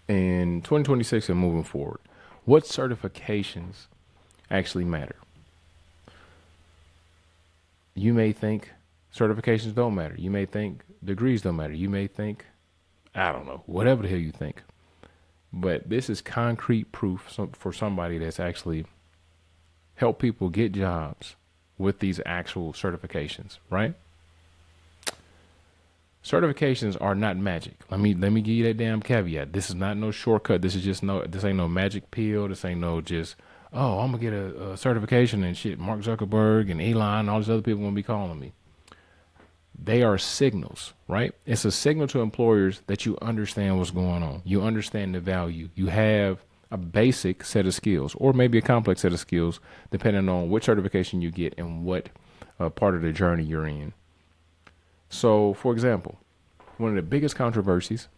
in 2026 and moving forward, what certifications actually matter? You may think certifications don't matter. You may think degrees don't matter. You may think, I don't know, whatever the hell you think. But this is concrete proof for somebody that's actually helped people get jobs with these actual certifications, right? Certifications are not magic. Let me give you that damn caveat. This is not no shortcut. This ain't no magic pill. This ain't no just, oh, I'm gonna get a certification and shit. Mark Zuckerberg and Elon and all these other people gonna be calling me. They are signals, right? It's a signal to employers that you understand what's going on. You understand the value. You have a basic set of skills, or maybe a complex set of skills, depending on which certification you get and what part of the journey you're in. So, for example, one of the biggest controversies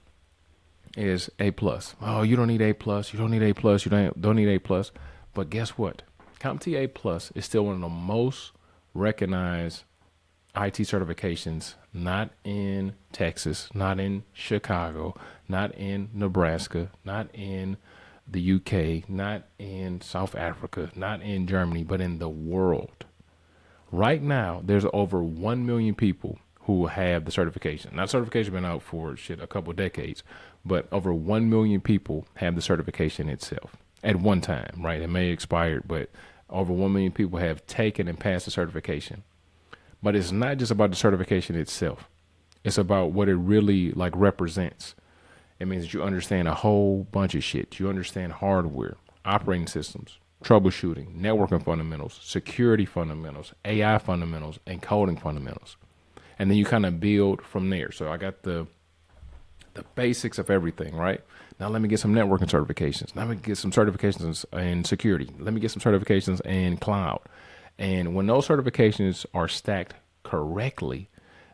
is A plus. Oh, you don't need A plus. You don't need A plus. You don't need A plus. But guess what? CompTIA A plus is still one of the most recognized IT certifications, not in Texas, not in Chicago, not in Nebraska, not in the UK, not in South Africa, not in Germany, but in the world. Right now, there's over 1 million people who have the certification. Now, certification been out for a couple of decades, but over 1 million people have the certification itself at one time, right? It may expired, but over 1 million people have taken and passed the certification. But it's not just about the certification itself. It's about what it really like represents. It means that you understand a whole bunch of shit. You understand hardware, operating systems, troubleshooting, networking fundamentals, security fundamentals, AI fundamentals, and coding fundamentals. And then you kind of build from there. So I got the basics of everything, right? Now let me get some networking certifications. Now let me get some certifications in security. Let me get some certifications in cloud. And when those certifications are stacked correctly,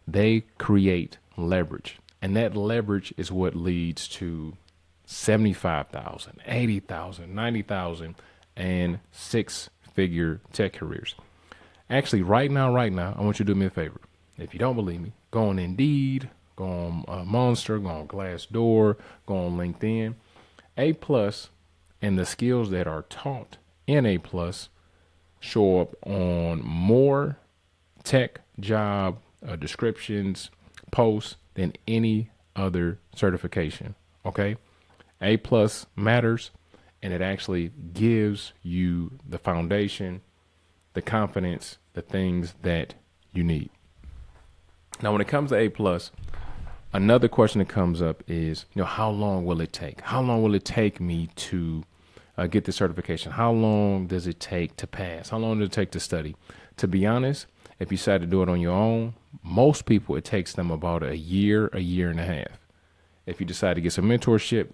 they create leverage. And that leverage is what leads to 75,000, 80,000, 90,000, and six-figure tech careers. Actually, right now, I want you to do me a favor. If you don't believe me, go on Indeed, go on Monster, go on Glassdoor, go on LinkedIn. A plus and the skills that are taught in A plus show up on more tech job descriptions, posts than any other certification. Okay. A plus matters, and it actually gives you the foundation, the confidence, the things that you need. Now, when it comes to A plus, another question that comes up is, how long will it take? How long will it take me to get the certification? How long does it take to pass? How long does it take to study? To be honest, if you decide to do it on your own, most people, it takes them about a year and a half. If you decide to get some mentorship,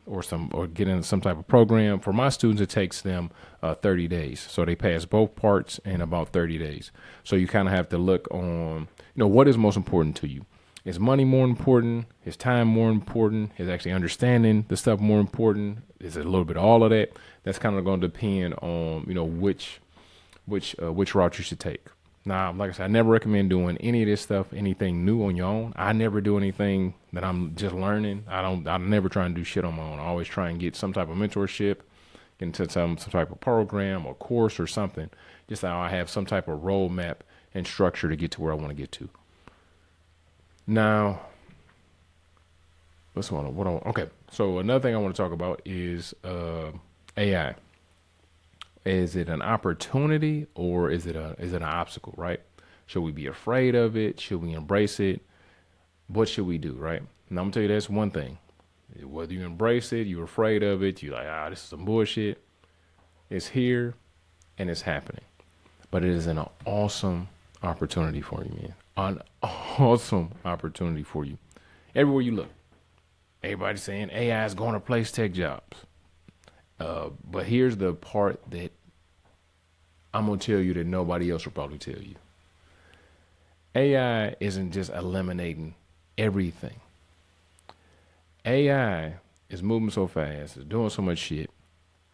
or get into some type of program, for my students, it takes them 30 days. So they pass both parts in about 30 days. So you kind of have to look on, what is most important to you? Is money more important? Is time more important? Is actually understanding the stuff more important? Is it a little bit of all of that? That's kind of going to depend on, which route you should take. Now, like I said, I never recommend doing any of this stuff, anything new on your own. I never do anything that I'm just learning. I never try and do shit on my own. I always try and get some type of mentorship, get into some type of program or course or something, just so I have some type of roadmap and structure to get to where I want to get to. Now, okay. So another thing I want to talk about is AI. Is it an opportunity or is it an obstacle, right? Should we be afraid of it? Should we embrace it? What should we do, right? And I'm gonna tell you that's one thing. Whether you embrace it, you're afraid of it, you're like, this is some bullshit. It's here and it's happening. But it is an awesome opportunity for you, man. An awesome opportunity for you. Everywhere you look, everybody's saying AI is going to replace tech jobs. But here's the part that I'm going to tell you that nobody else will probably tell you. AI isn't just eliminating everything. AI is moving so fast, it's doing so much shit.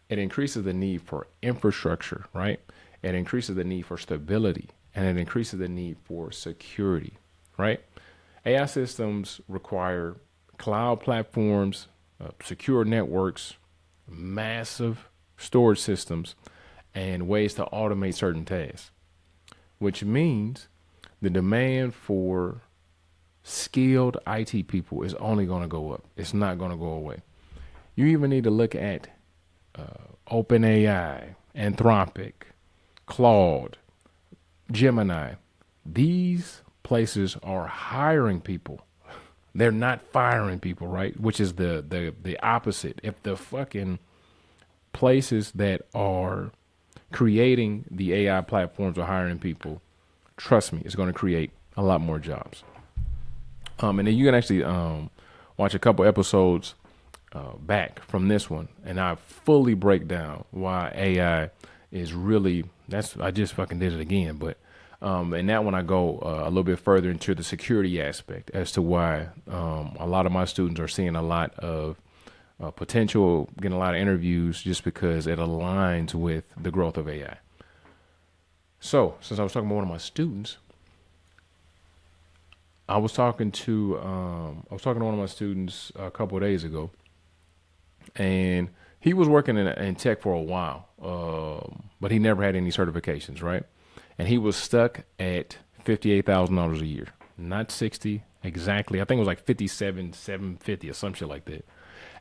It increases the need for infrastructure, right? It increases the need for stability, and it increases the need for security, right? AI systems require cloud platforms secure networks, massive storage systems, and ways to automate certain tasks, which means the demand for skilled IT people is only going to go up. It's not going to go away. You even need to look at OpenAI, Anthropic, Claude, Gemini. These places are hiring people. They're not firing people, right? Which is the opposite. If the fucking places that are creating the AI platforms are hiring people, trust me, it's going to create a lot more jobs. And then you can actually watch a couple episodes back from this one, and I fully break down why AI is really, I just fucking did it again, but in that one I go a little bit further into the security aspect as to why a lot of my students are seeing a lot of potential, getting a lot of interviews just because it aligns with the growth of AI. So since I was talking about one of my students, I was talking to one of my students a couple of days ago, and he was working in tech for a while, but he never had any certifications, right? And he was stuck at $58,000 a year, not 60 exactly. I think it was like 57,750 or some shit like that.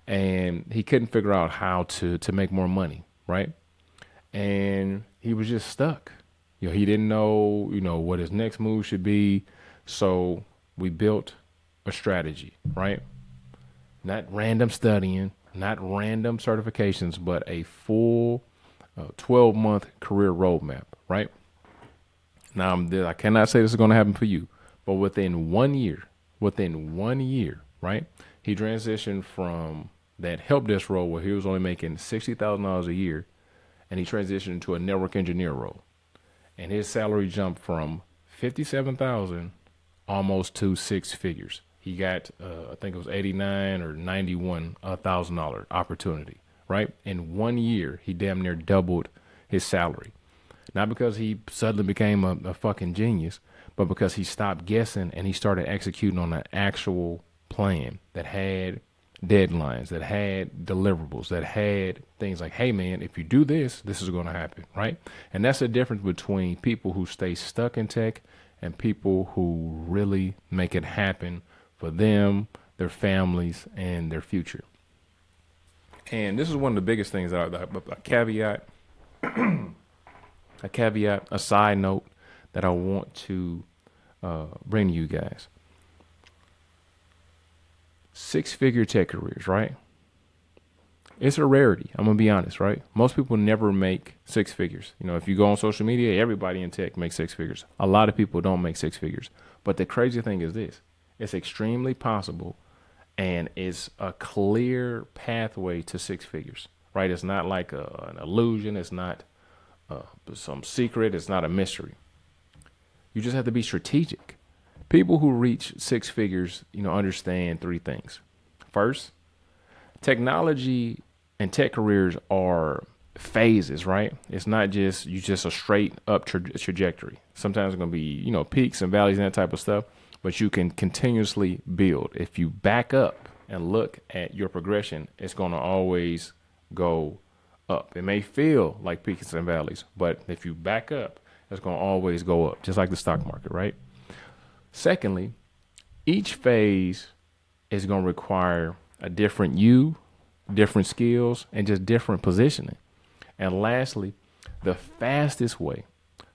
And he couldn't figure out how to make more money, right? And he was just stuck. He didn't know, what his next move should be. So we built a strategy, right? Not random studying, not random certifications, but a full 12-month career roadmap, right? Now, I cannot say this is going to happen for you, but within 1 year, right, he transitioned from that help desk role where he was only making $60,000 a year, and he transitioned into a network engineer role. And his salary jumped from $57,000 almost to six figures. He got, I think it was $89,000 or $91,000 opportunity, right? In 1 year, he damn near doubled his salary. Not because he suddenly became a fucking genius, but because he stopped guessing and he started executing on an actual plan that had deadlines, that had deliverables, that had things like, hey man, if you do this, this is going to happen, right? And that's the difference between people who stay stuck in tech and people who really make it happen for them, their families, and their future. And this is one of the biggest things that a side note that I want to bring to you guys. Six-figure tech careers, right? It's a rarity. I'm going to be honest, right? Most people never make six figures. If you go on social media, everybody in tech makes six figures. A lot of people don't make six figures. But the crazy thing is this. It's extremely possible, and it's a clear pathway to six figures, right? It's not like an illusion. It's not some secret. It's not a mystery. You just have to be strategic. People who reach six figures, understand three things. First, technology and tech careers are phases, right? It's not just a straight up trajectory. Sometimes it's going to be, peaks and valleys and that type of stuff, but you can continuously build. If you back up and look at your progression, it's going to always go up. It may feel like peaks and valleys, but if you back up, it's going to always go up, just like the stock market, right? Secondly, each phase is going to require a different you, different skills, and just different positioning. And lastly, the fastest way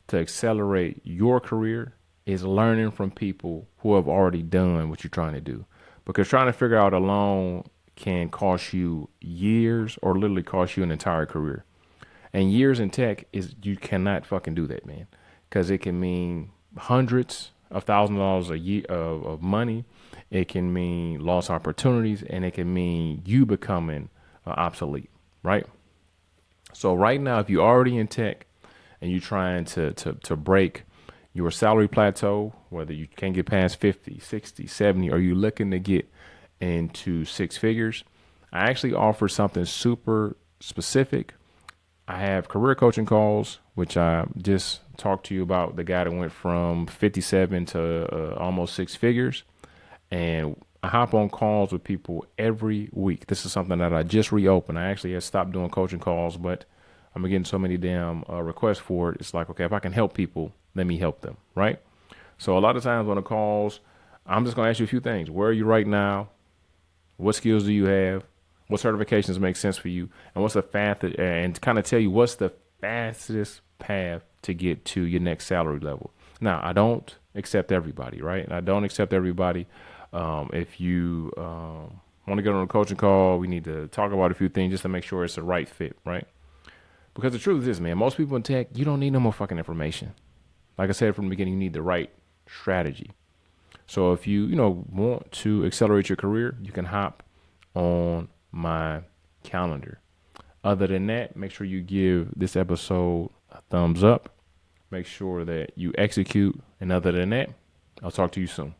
to accelerate your career is learning from people who have already done what you're trying to do. Because trying to figure out alone can cost you years or literally cost you an entire career. And years in tech you cannot fucking do that, man. Because it can mean hundreds of thousands of dollars a year of money. It can mean lost opportunities, and it can mean you becoming obsolete, right? So right now, if you're already in tech and you're trying to break your salary plateau, whether you can't get past 50, 60, 70, or you're looking to get into six figures, I actually offer something super specific. I have career coaching calls, which I just talked to you about, the guy that went from 57 to almost six figures. And I hop on calls with people every week. This is something that I just reopened. I actually had stopped doing coaching calls, but I'm getting so many damn requests for it. It's like, okay, if I can help people, let me help them, right? So a lot of times on the calls, I'm just going to ask you a few things. Where are you right now? What skills do you have? What certifications make sense for you? And what's the fastest, and kind of tell you what's the fastest path to get to your next salary level. Now, I don't accept everybody, right? I don't accept everybody. If you want to get on a coaching call, we need to talk about a few things just to make sure it's the right fit, right? Because the truth is this, man, most people in tech, you don't need no more fucking information. Like I said from the beginning, you need the right strategy. So if you want to accelerate your career, you can hop on my calendar. Other than that, make sure you give this episode a thumbs up. Make sure that you execute. And other than that, I'll talk to you soon.